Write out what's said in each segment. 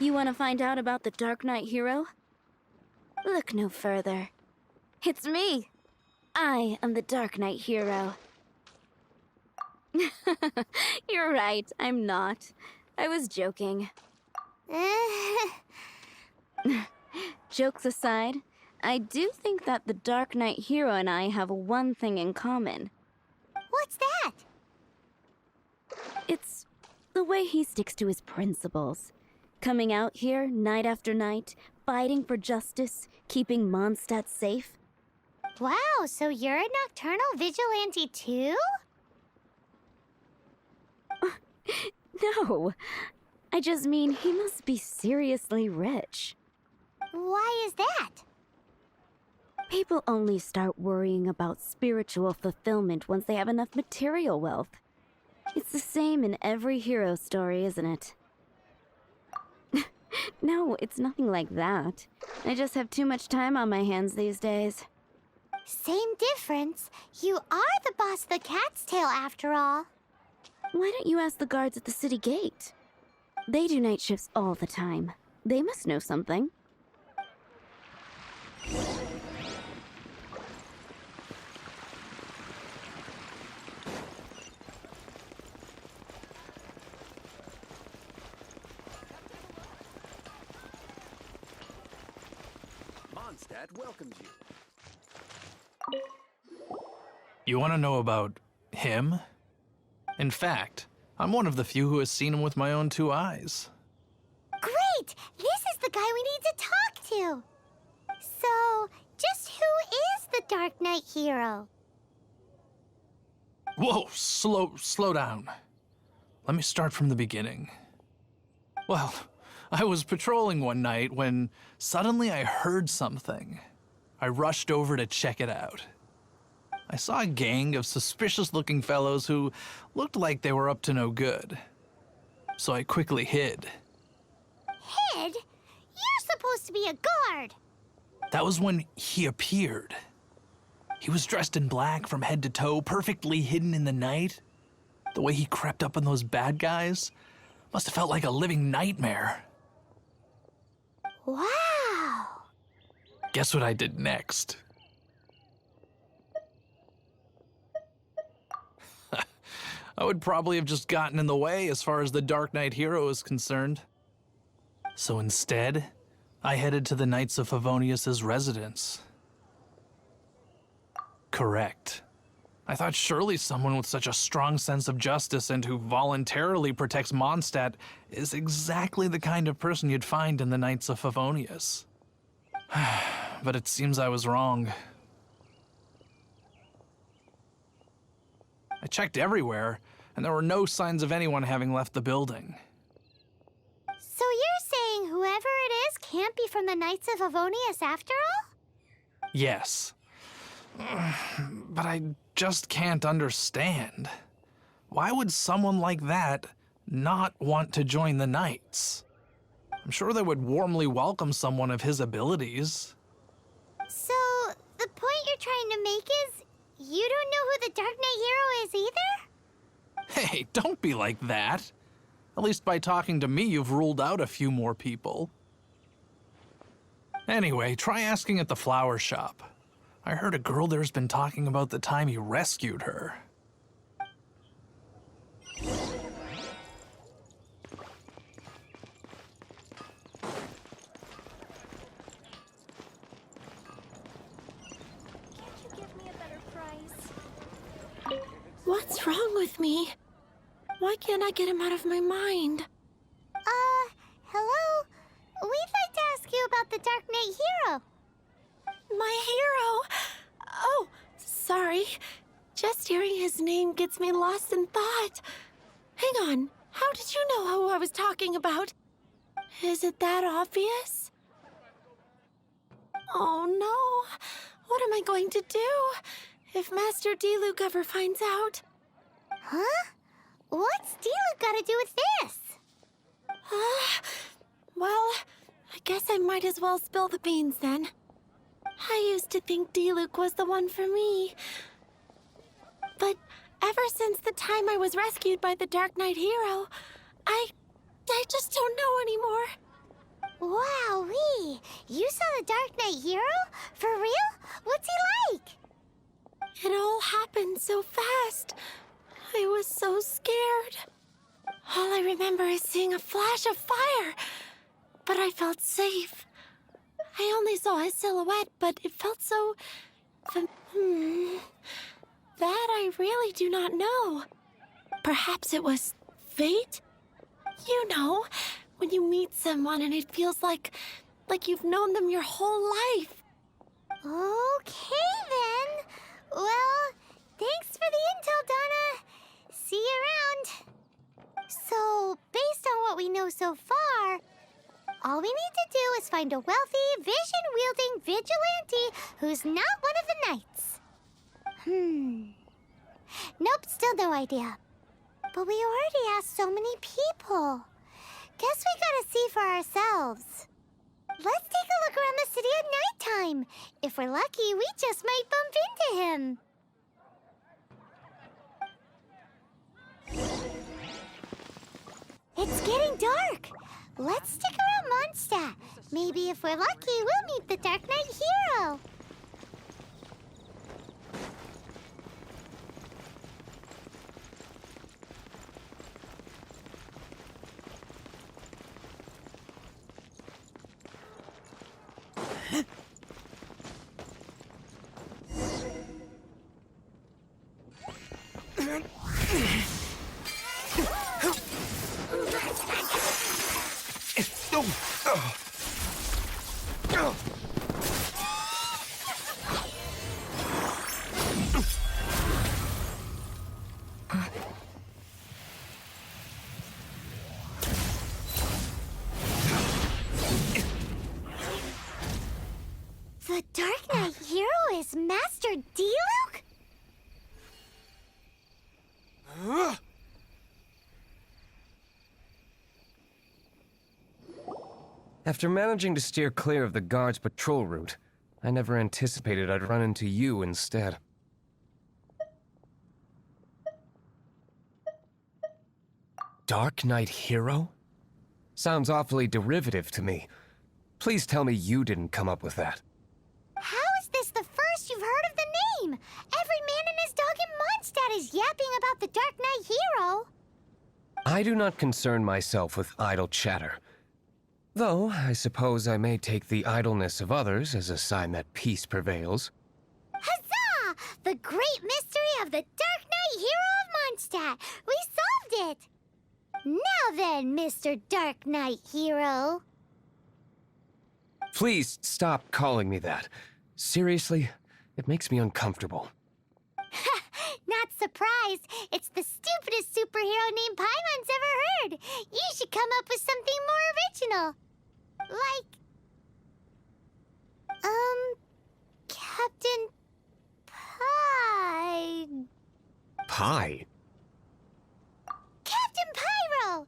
You want to find out about the Darknight Hero? Look no further. It's me! I am the Darknight Hero. You're right, I'm not. I was joking. Jokes aside, I do think that the Darknight Hero and I have one thing in common. What's that? It's the way he sticks to his principles. Coming out here night after night, fighting for justice, keeping Mondstadt safe. Wow, so you're a nocturnal vigilante too? No, I just mean he must be seriously rich. Why is that? People only start worrying about spiritual fulfillment once they have enough material wealth. It's the same in every hero story, isn't it? No, it's nothing like that. I just have too much time on my hands these days. Same difference. You are the boss of the Cat's Tail after all. Why don't you ask the guards at the city gate? They do night shifts all the time. They must know something. Mondstadt welcomes you. You want to know about him? In fact, I'm one of the few who has seen him with my own two eyes. Great! This is the guy we need to talk to! So, just who is the Darknight Hero? Whoa, slow down. Let me start from the beginning. Well, I was patrolling one night when suddenly I heard something. I rushed over to check it out. I saw a gang of suspicious-looking fellows who looked like they were up to no good. So I quickly hid. Hid? You're supposed to be a guard! That was when he appeared. He was dressed in black from head to toe, perfectly hidden in the night. The way he crept up on those bad guys must have felt like a living nightmare. Wow! Guess what I did next? I would probably have just gotten in the way as far as the Darknight Hero is concerned. So instead, I headed to the Knights of Favonius's residence. Correct. I thought surely someone with such a strong sense of justice and who voluntarily protects Mondstadt is exactly the kind of person you'd find in the Knights of Favonius. But it seems I was wrong. I checked everywhere, and there were no signs of anyone having left the building. So you're saying whoever it is can't be from the Knights of Favonius after all? Yes. But I just can't understand. Why would someone like that not want to join the Knights? I'm sure they would warmly welcome someone of his abilities. So, the point you're trying to make is you don't know who the Darknight Hero is either? Hey, don't be like that. At least by talking to me, you've ruled out a few more people. Anyway, try asking at the flower shop. I heard a girl there's been talking about the time he rescued her. What's wrong with me? Why can't I get him out of my mind? Hello? We'd like to ask you about the Darknight Hero. My hero! Oh, sorry. Just hearing his name gets me lost in thought. Hang on, how did you know who I was talking about? Is it that obvious? Oh no, what am I going to do if Master Diluc ever finds out? Huh? What's Diluc got to do with this? Well, I guess I might as well spill the beans then. I used to think Diluc was the one for me. But ever since the time I was rescued by the Darknight Hero, I just don't know anymore. Wowee! You saw the Darknight Hero? For real? What's he like? It all happened so fast. I was so scared. All I remember is seeing a flash of fire, but I felt safe. I only saw his silhouette, but it felt so... That I really do not know. Perhaps it was fate? You know, when you meet someone and it feels like you've known them your whole life. Okay, then. Well, thanks for the intel, Donna. See you around. So, based on what we know so far, all we need to do is find a wealthy, vision-wielding vigilante who's not one of the knights. Nope, still no idea. But we already asked so many people. Guess we gotta see for ourselves. Let's take a look around the city at nighttime. If we're lucky, we just might bump into him. It's getting dark. Let's stick around Mondstadt. Maybe if we're lucky, we'll meet the Darknight Hero. The Darknight Hero is Master Diluc? After managing to steer clear of the guards' patrol route, I never anticipated I'd run into you instead. Darknight Hero? Sounds awfully derivative to me. Please tell me you didn't come up with that. How is this the first you've heard of the name? Every man and his dog in Mondstadt is yapping about the Darknight Hero. I do not concern myself with idle chatter. Though, I suppose I may take the idleness of others as a sign that peace prevails. Huzzah! The great mystery of the Darknight Hero of Mondstadt! We solved it! Now then, Mr. Darknight Hero. Please stop calling me that. Seriously, it makes me uncomfortable. Not surprised. It's the stupidest superhero name Paimon's ever heard. You should come up with something more original. Like... Captain... Pie? Captain Pyro!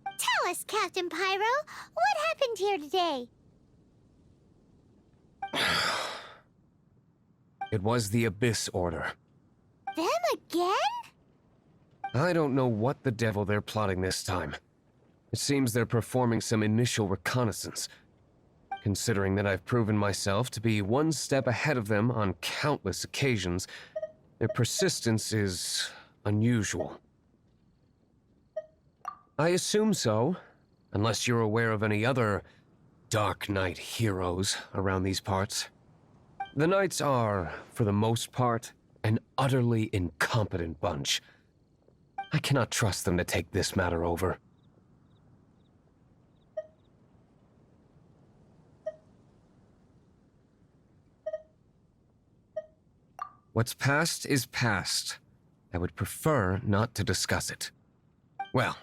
Tell us, Captain Pyro, what happened here today? It was the Abyss Order. Them again? I don't know what the devil they're plotting this time. It seems they're performing some initial reconnaissance. Considering that I've proven myself to be one step ahead of them on countless occasions, their persistence is unusual. I assume so, unless you're aware of any other Darknight heroes around these parts. The Knights are, for the most part, an utterly incompetent bunch. I cannot trust them to take this matter over. What's past is past. I would prefer not to discuss it. Well,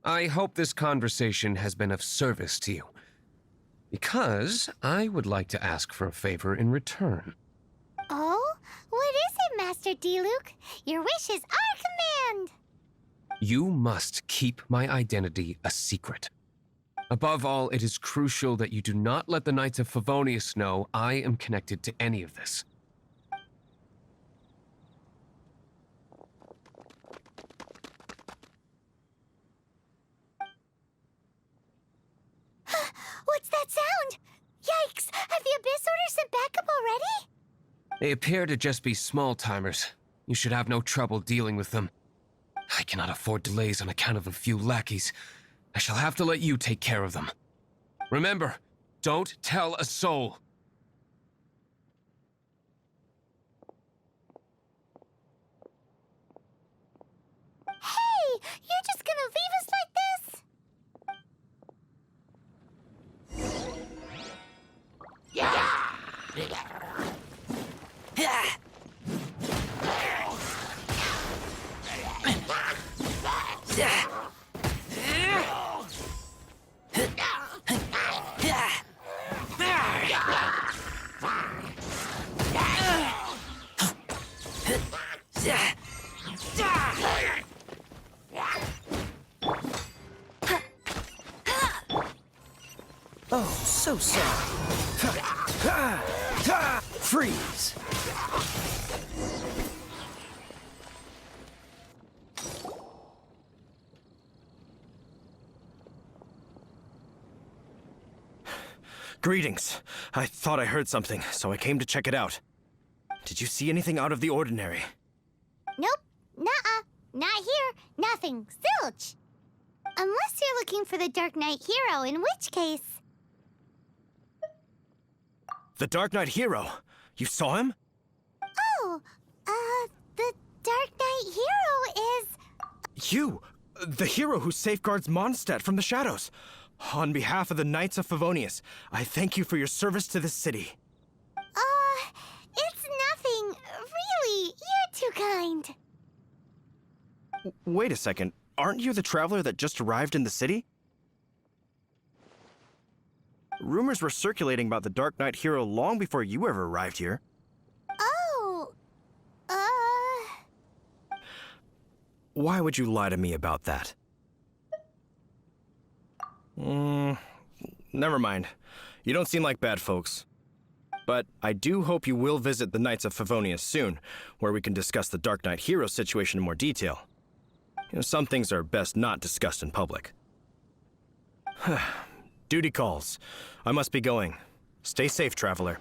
I hope this conversation has been of service to you. Because I would like to ask for a favor in return. Oh? What is it, Master Diluc? Your wish is our command! You must keep my identity a secret. Above all, it is crucial that you do not let the Knights of Favonius know I am connected to any of this. They appear to just be small-timers. You should have no trouble dealing with them. I cannot afford delays on account of a few lackeys. I shall have to let you take care of them. Remember, don't tell a soul. Hey! You're just gonna leave us like this? Oh, so sorry. Freeze! Greetings. I thought I heard something, so I came to check it out. Did you see anything out of the ordinary? Nope. Nuh-uh. Not here. Nothing. Zilch. Unless you're looking for the Darknight Hero, in which case... The Darknight Hero? You saw him? Oh, the Darknight Hero is... You! The hero who safeguards Mondstadt from the shadows. On behalf of the Knights of Favonius, I thank you for your service to this city. It's nothing. Really, you're too kind. Wait a second. Aren't you the traveler that just arrived in the city? Rumors were circulating about the Darknight Hero long before you ever arrived here. Oh, Why would you lie to me about that? Never mind. You don't seem like bad folks. But I do hope you will visit the Knights of Favonius soon, where we can discuss the Darknight Hero situation in more detail. You know, some things are best not discussed in public. Duty calls. I must be going. Stay safe, traveler.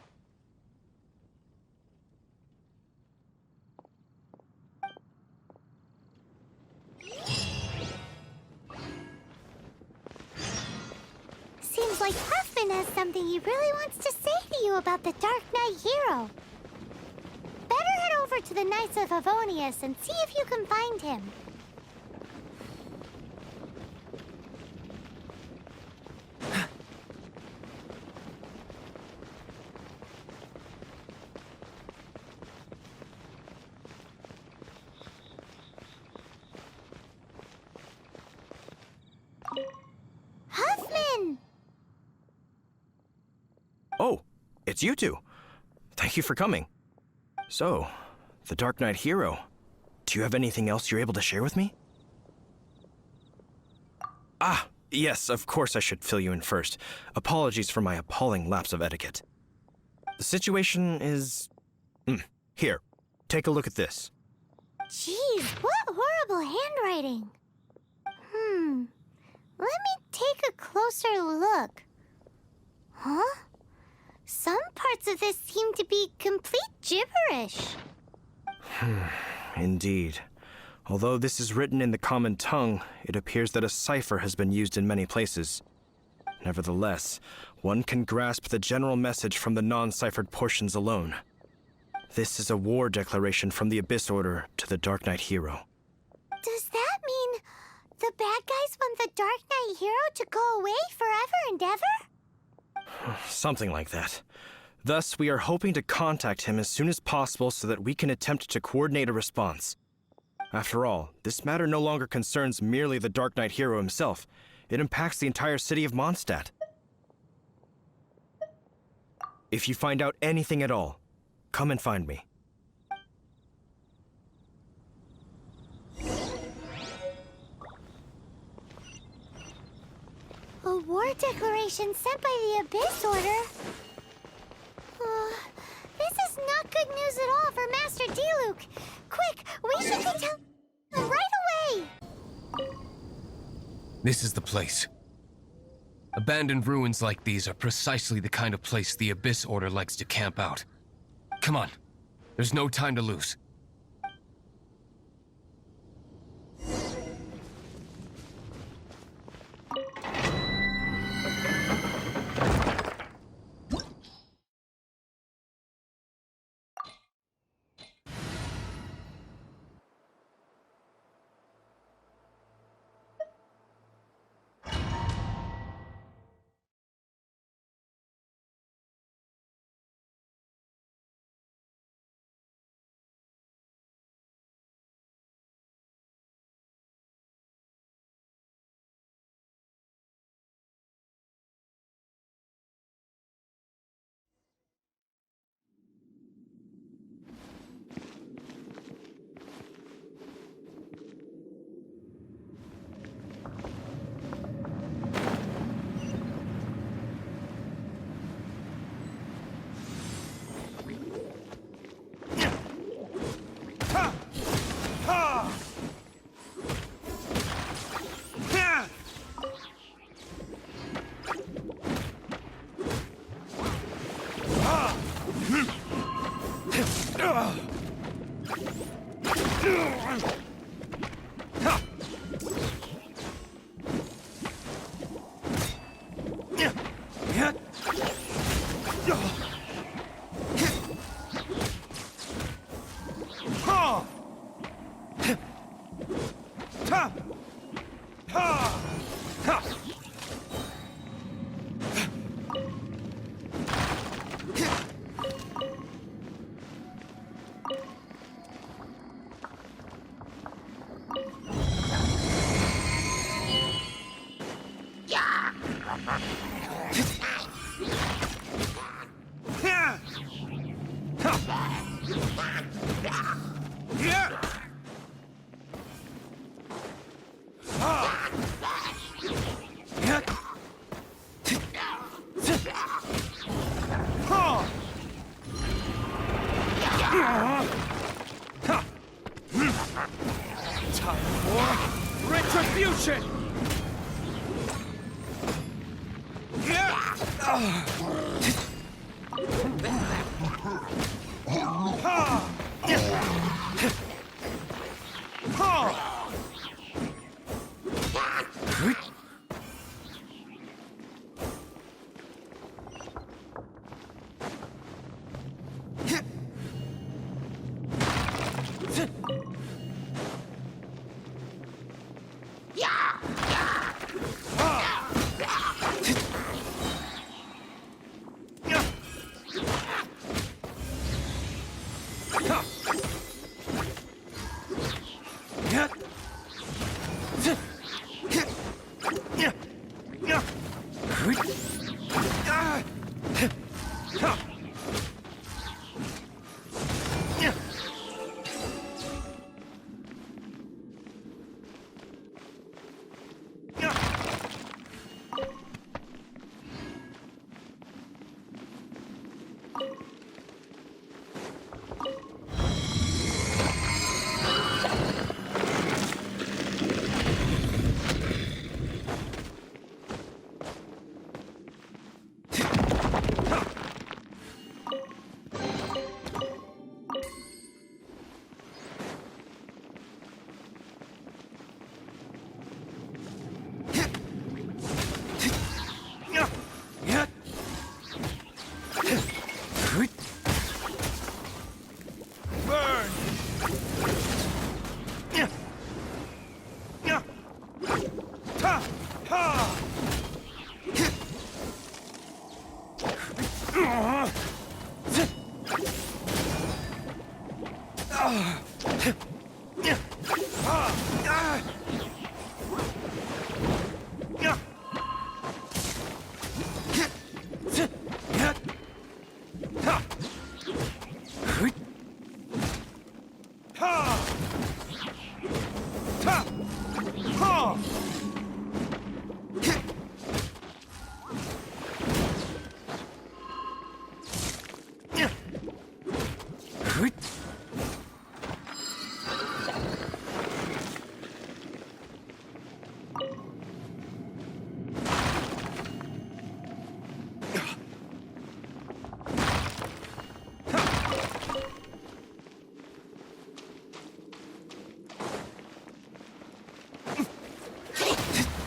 seems like Huffman has something he really wants to say to you about the Darknight Hero. Better head over to the Knights of Favonius and see if you can find him. Huffman! Oh, it's you two. Thank you for coming. So, the Darknight Hero. Do you have anything else you're able to share with me? Ah, yes, of course I should fill you in first. Apologies for my appalling lapse of etiquette. The situation is... Here, take a look at this. Jeez, what horrible handwriting. Let me take a closer look. Huh? Some parts of this seem to be complete gibberish. Indeed. Although this is written in the common tongue, it appears that a cipher has been used in many places. Nevertheless, one can grasp the general message from the non-ciphered portions alone. This is a war declaration from the Abyss Order to the Darknight Hero. Does that mean the bad guys want the Darknight Hero to go away forever and ever? Something like that. Thus, we are hoping to contact him as soon as possible so that we can attempt to coordinate a response. After all, this matter no longer concerns merely the Darknight Hero himself. It impacts the entire city of Mondstadt. If you find out anything at all, come and find me. A war declaration sent by the Abyss Order? This is not good news at all for Master Diluc. Quick, we should go tell him right away! This is the place. Abandoned ruins like these are precisely the kind of place the Abyss Order likes to camp out. Come on, There's no time to lose. Retribution!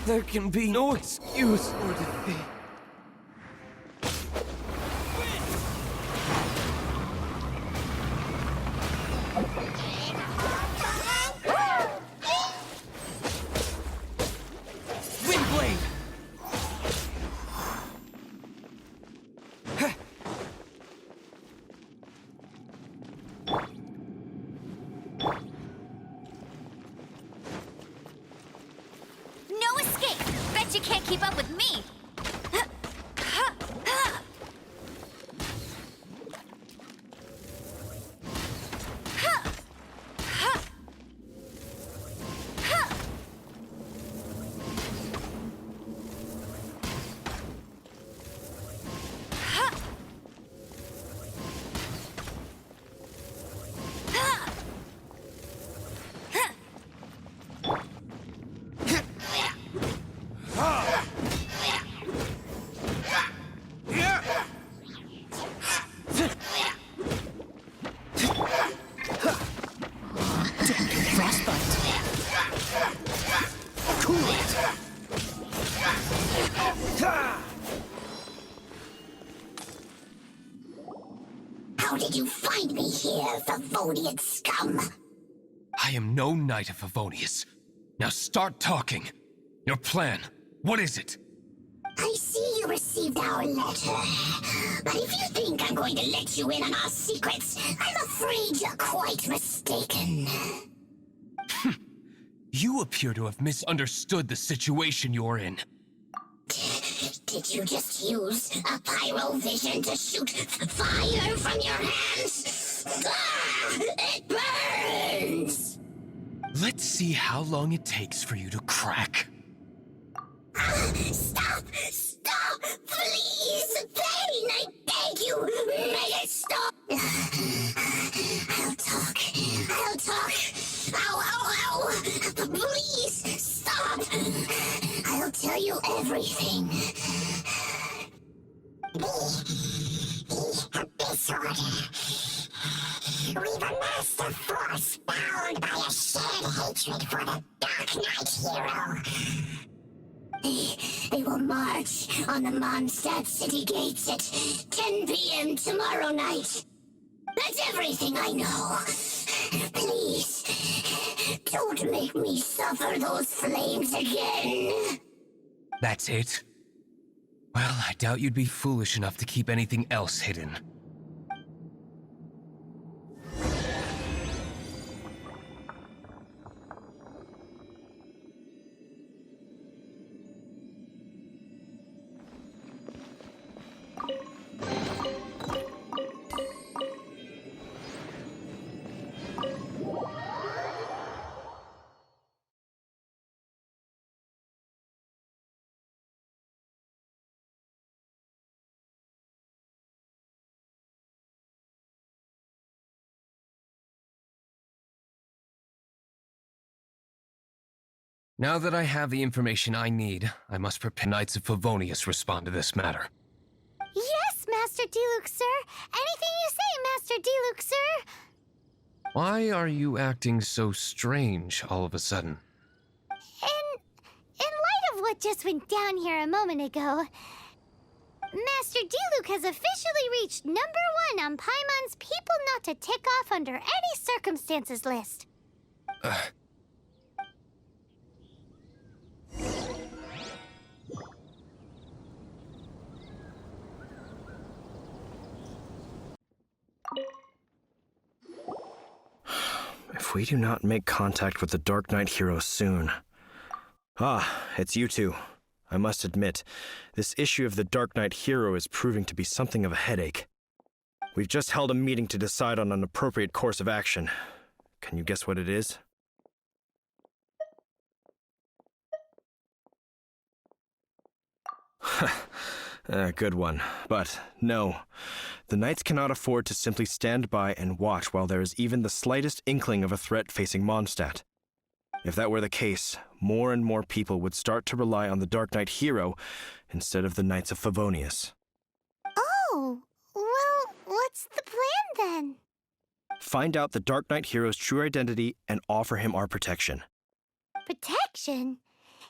There can be no excuse or defeat. Windblade! No escape! Bet you can't keep up with me! How did you find me here, Favonian scum? I am no knight of Favonius. Now start talking. Your plan, what is it? I see you received our letter. But if you think I'm going to let you in on our secrets, I'm afraid you're quite mistaken. You appear to have misunderstood the situation you're in. Did you just use a pyrovision to shoot fire from your hands? Ah, it burns! Let's see how long it takes for you to crack. Stop! Stop! Please! Pain! I beg you! Make it stop! I'll talk. I'll talk. Ow, ow, ow! Please! Stop! I'll tell you everything. The Abyss Order. We've amassed a force bound by a shared hatred for the Darknight Hero. They will march on the Mondstadt city gates at 10 p.m. tomorrow night. That's everything I know. Please, don't make me suffer those flames again. That's it? Well, I doubt you'd be foolish enough to keep anything else hidden. Now that I have the information I need, I must prepare Knights of Favonius respond to this matter. Yes, Master Diluc, sir! Anything you say, Master Diluc, sir! Why are you acting so strange all of a sudden? In light of what just went down here a moment ago, Master Diluc has officially reached #1 on Paimon's People Not to Tick Off Under Any Circumstances list. If we do not make contact with the Darknight Hero soon... Ah, it's you two. I must admit, this issue of the Darknight Hero is proving to be something of a headache. We've just held a meeting to decide on an appropriate course of action. Can you guess what it is? Good one. But no, the Knights cannot afford to simply stand by and watch while there is even the slightest inkling of a threat facing Mondstadt. If that were the case, more and more people would start to rely on the Darknight Hero instead of the Knights of Favonius. Oh, well, what's the plan then? Find out the Darknight Hero's true identity and offer him our protection. Protection?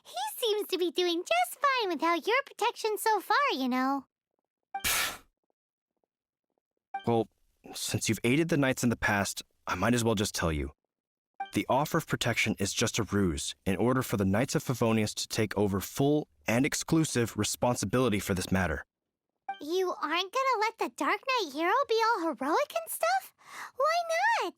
He seems to be doing just fine without your protection so far, you know. Well, since you've aided the knights in the past, I might as well just tell you. The offer of protection is just a ruse in order for the Knights of Favonius to take over full and exclusive responsibility for this matter. You aren't gonna let the Darknight Hero be all heroic and stuff? Why not?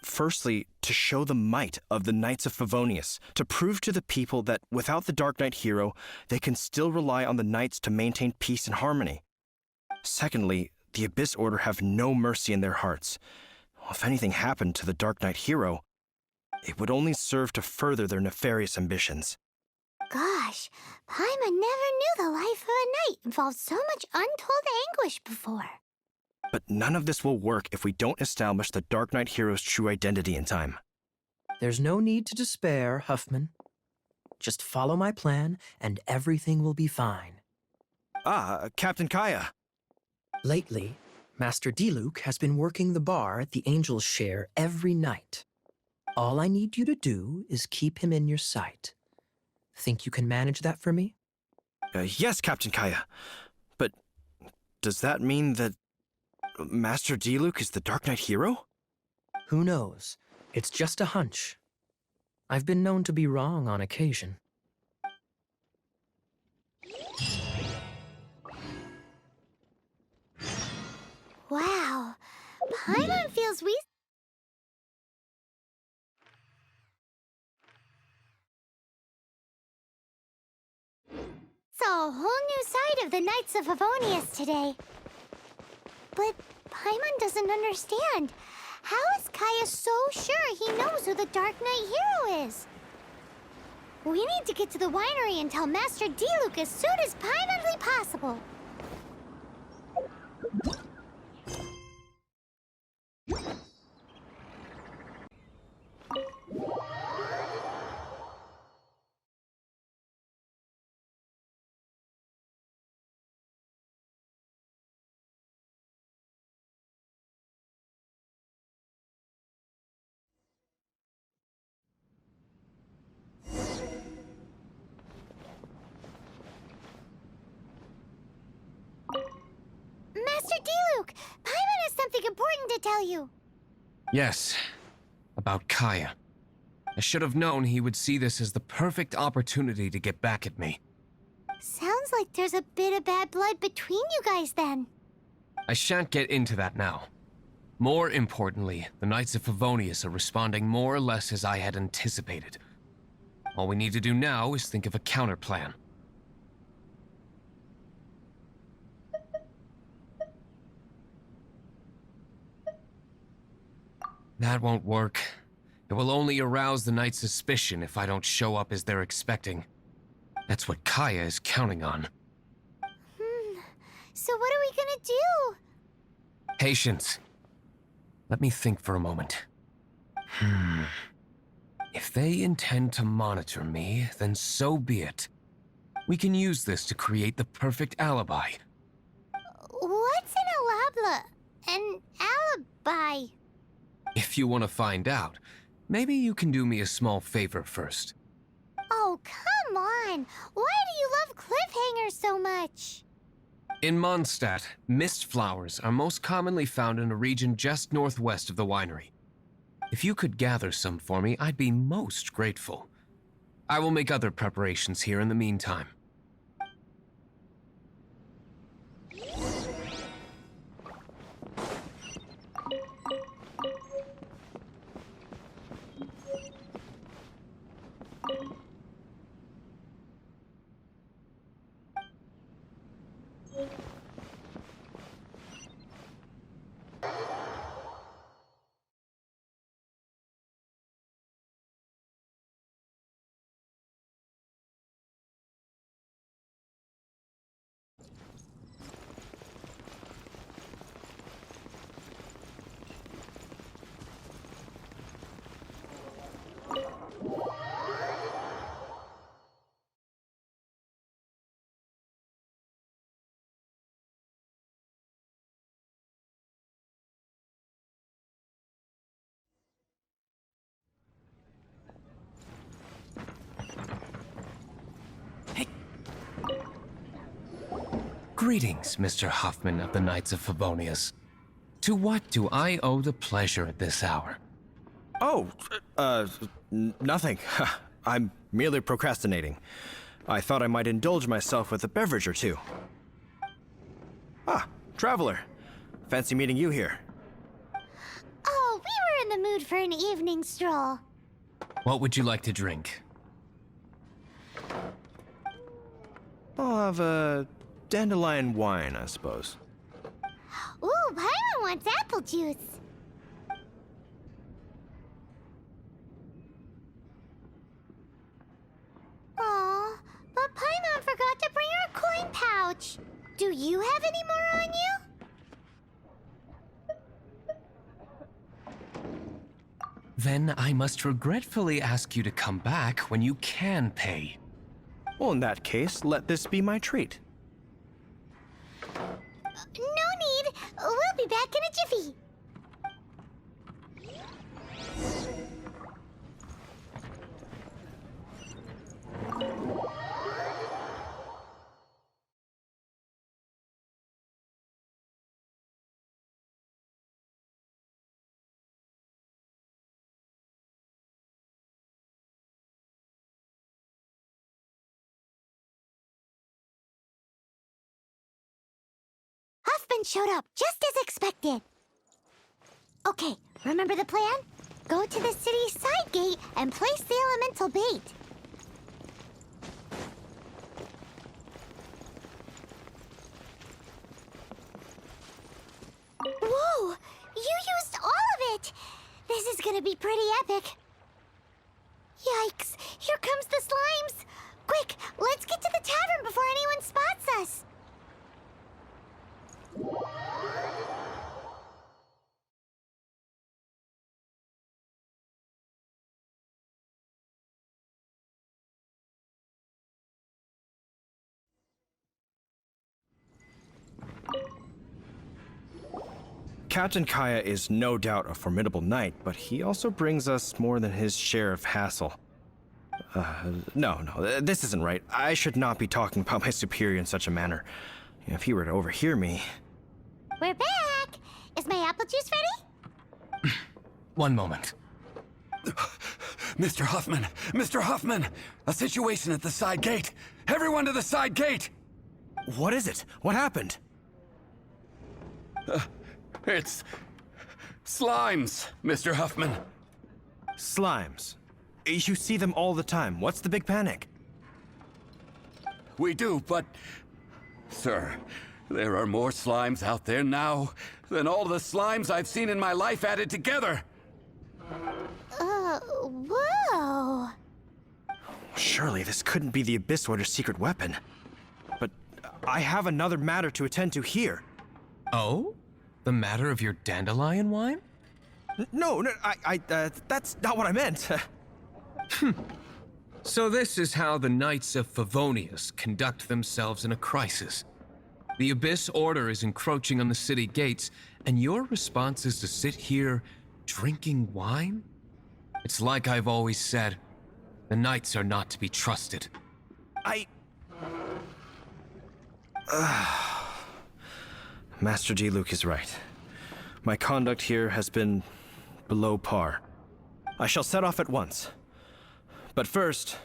Firstly, to show the might of the Knights of Favonius, to prove to the people that without the Darknight Hero, they can still rely on the knights to maintain peace and harmony. Secondly, the Abyss Order have no mercy in their hearts. If anything happened to the Darknight Hero, it would only serve to further their nefarious ambitions. Gosh, Paimon never knew the life of a knight involved so much untold anguish before. But none of this will work if we don't establish the Darknight Hero's true identity in time. There's no need to despair, Huffman. Just follow my plan, and everything will be fine. Captain Kaya. Lately, Master Diluc has been working the bar at the Angel's Share every night. All I need you to do is keep him in your sight. Think you can manage that for me? Yes, Captain Kaya. But does that mean that Master Diluc is the Darknight Hero? Who knows? It's just a hunch. I've been known to be wrong on occasion. Wow, Paimon feels we... Saw a whole new side of the Knights of Favonius today. But Paimon doesn't understand. How is Kaya so sure he knows who the Darknight Hero is? We need to get to the winery and tell Master Diluc as soon as Paimonly possible. Master Diluc, Paimon has something important to tell you. Yes, about Kaya. I should have known he would see this as the perfect opportunity to get back at me. Sounds like there's a bit of bad blood between you guys then. I shan't get into that now. More importantly, the Knights of Favonius are responding more or less as I had anticipated. All we need to do now is think of a counterplan. That won't work. It will only arouse the Knights' suspicion if I don't show up as they're expecting. That's what Kaya is counting on. So what are we gonna do? Patience. Let me think for a moment. If they intend to monitor me, then so be it. We can use this to create the perfect alibi. What's an alabla? An alibi? If you want to find out, maybe you can do me a small favor first. Oh, come on! Why do you love cliffhangers so much? In Mondstadt, mist flowers are most commonly found in a region just northwest of the winery. If you could gather some for me, I'd be most grateful. I will make other preparations here in the meantime. Greetings, Mr. Huffman of the Knights of Favonius. To what do I owe the pleasure at this hour? Oh, nothing. I'm merely procrastinating. I thought I might indulge myself with a beverage or two. Ah, Traveler. Fancy meeting you here. Oh, we were in the mood for an evening stroll. What would you like to drink? I'll have a dandelion wine, I suppose. Ooh, Paimon wants apple juice. Aw, but Paimon forgot to bring her coin pouch. Do you have any more on you? Then I must regretfully ask you to come back when you can pay. Well, in that case, let this be my treat. No need. We'll be back in a jiffy. Huffman showed up, just as expected. Okay, remember the plan? Go to the city's side gate and place the elemental bait. Whoa! You used all of it! This is gonna be pretty epic. Yikes! Here comes the slimes! Quick, let's get to the tavern before anyone spots us! Captain Kaya is no doubt a formidable knight, but he also brings us more than his share of hassle. No, this isn't right. I should not be talking about my superior in such a manner. If he were to overhear me... We're back! Is my apple juice ready? One moment. Mr. Huffman! Mr. Huffman! A situation at the side gate! Everyone to the side gate! What is it? What happened? It's... slimes, Mr. Huffman. Slimes. You see them all the time. What's the big panic? We do, but... Sir, there are more slimes out there now than all the slimes I've seen in my life added together. Whoa. Surely this couldn't be the Abyss Order's secret weapon. But I have another matter to attend to here. Oh? The matter of your dandelion wine? No, that's not what I meant. So this is how the Knights of Favonius conduct themselves in a crisis. The Abyss Order is encroaching on the city gates, and your response is to sit here drinking wine? It's like I've always said, the Knights are not to be trusted. Master Diluc is right. My conduct here has been below par. I shall set off at once. But first,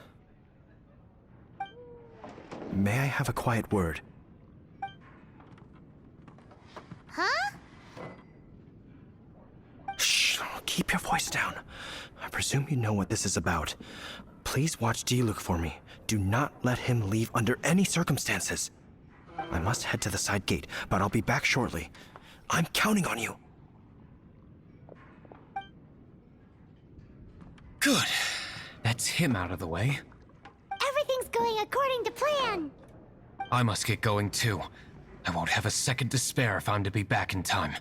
may I have a quiet word? Huh? Shh, keep your voice down. I presume you know what this is about. Please watch Diluc for me. Do not let him leave under any circumstances. I must head to the side gate, but I'll be back shortly. I'm counting on you. Good. That's him out of the way. Everything's going according to plan. I must get going too. I won't have a second to spare if I'm to be back in time.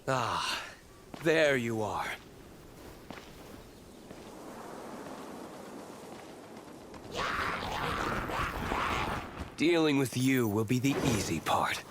Ah, there you are. Dealing with you will be the easy part.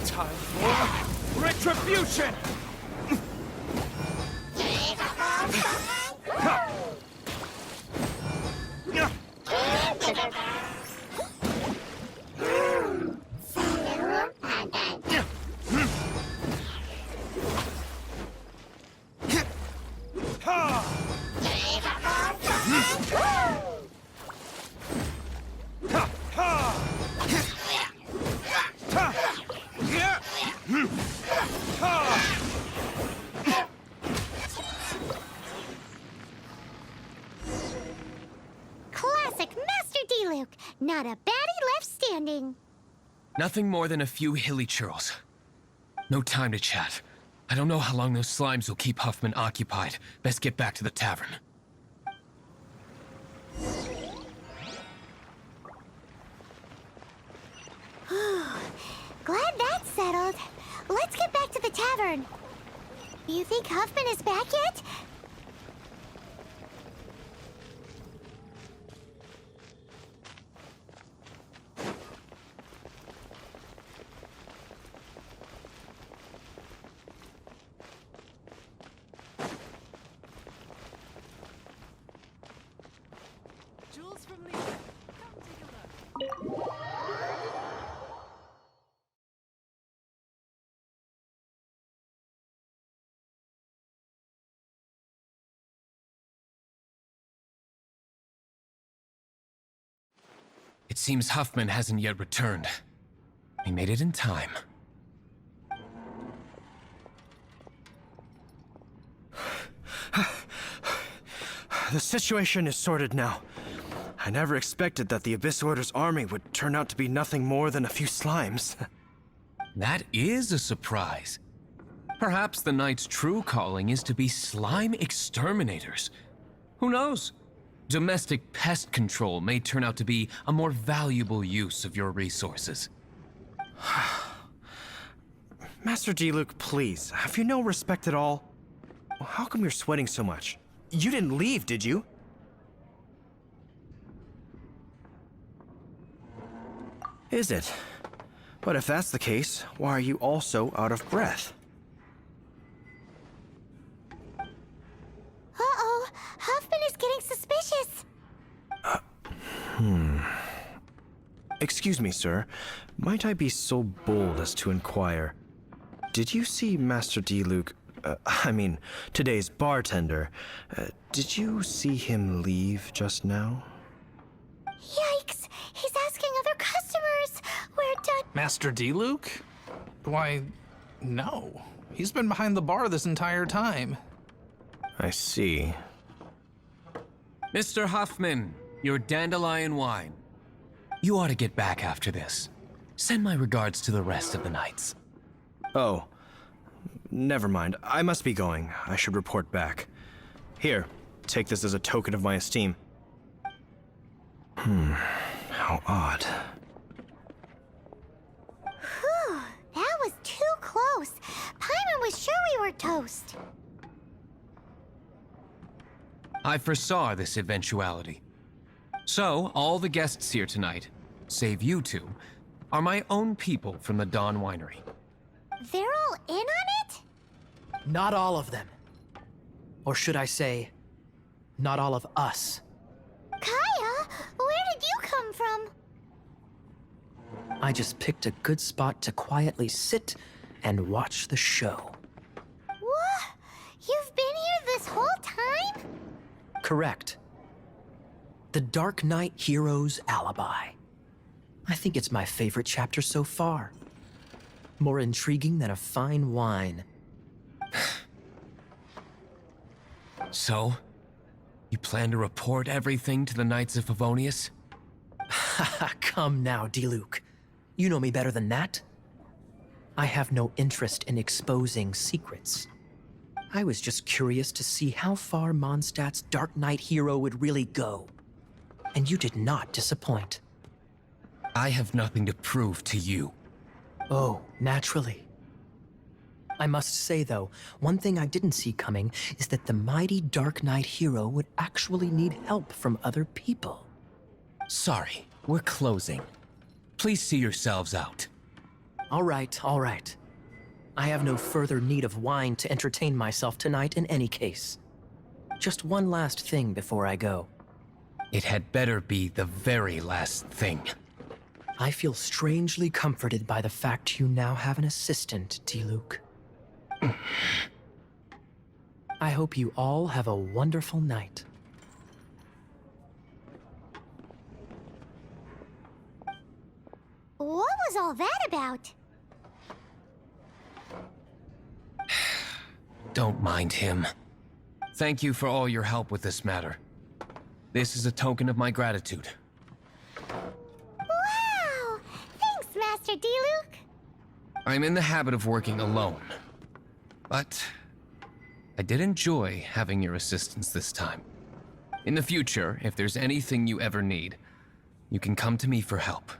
Time for retribution! Classic Master Diluc. Not a baddie left standing. Nothing more than a few hilly churls. No time to chat. I don't know how long those slimes will keep Huffman occupied. Best get back to the tavern. Glad that's settled. Let's get back to the tavern. You think Huffman is back yet? It seems Huffman hasn't yet returned. He made it in time. The situation is sorted now. I never expected that the Abyss Order's army would turn out to be nothing more than a few slimes. That is a surprise. Perhaps the Knight's true calling is to be slime exterminators. Who knows? Domestic pest control may turn out to be a more valuable use of your resources. Master Diluc, please, have you no respect at all? How come you're sweating so much? You didn't leave, did you? Is it? But if that's the case, why are you also out of breath? Uh-oh, Huffman is getting suspicious. Excuse me, sir. Might I be so bold as to inquire, did you see Master Diluc today's bartender. Did you see him leave just now? Yikes! He's asking other customers where Master Diluc? Why, no. He's been behind the bar this entire time. I see. Mr. Huffman, your dandelion wine. You ought to get back after this. Send my regards to the rest of the knights. Oh, never mind. I must be going. I should report back. Here, take this as a token of my esteem. How odd. Whew, that was too close. Paimon was sure we were toast. I foresaw this eventuality. So, all the guests here tonight, save you two, are my own people from the Dawn Winery. They're all in on it? Not all of them. Or should I say, not all of us. Kaya, where did you come from? I just picked a good spot to quietly sit and watch the show. What? You've been here this whole time? Correct. The Darknight Hero's alibi. I think it's my favorite chapter so far. More intriguing than a fine wine. So, you plan to report everything to the Knights of Favonius? Come now, Diluc. You know me better than that. I have no interest in exposing secrets. I was just curious to see how far Mondstadt's Darknight Hero would really go. And you did not disappoint. I have nothing to prove to you. Oh, naturally. I must say, though, one thing I didn't see coming is that the mighty Darknight Hero would actually need help from other people. Sorry, we're closing. Please see yourselves out. All right, all right. I have no further need of wine to entertain myself tonight in any case. Just one last thing before I go. It had better be the very last thing. I feel strangely comforted by the fact you now have an assistant, Diluc. I hope you all have a wonderful night. What was all that about? Don't mind him. Thank you for all your help with this matter. This is a token of my gratitude. Wow! Thanks, Master Diluc. I'm in the habit of working alone. But I did enjoy having your assistance this time. In the future, if there's anything you ever need, you can come to me for help.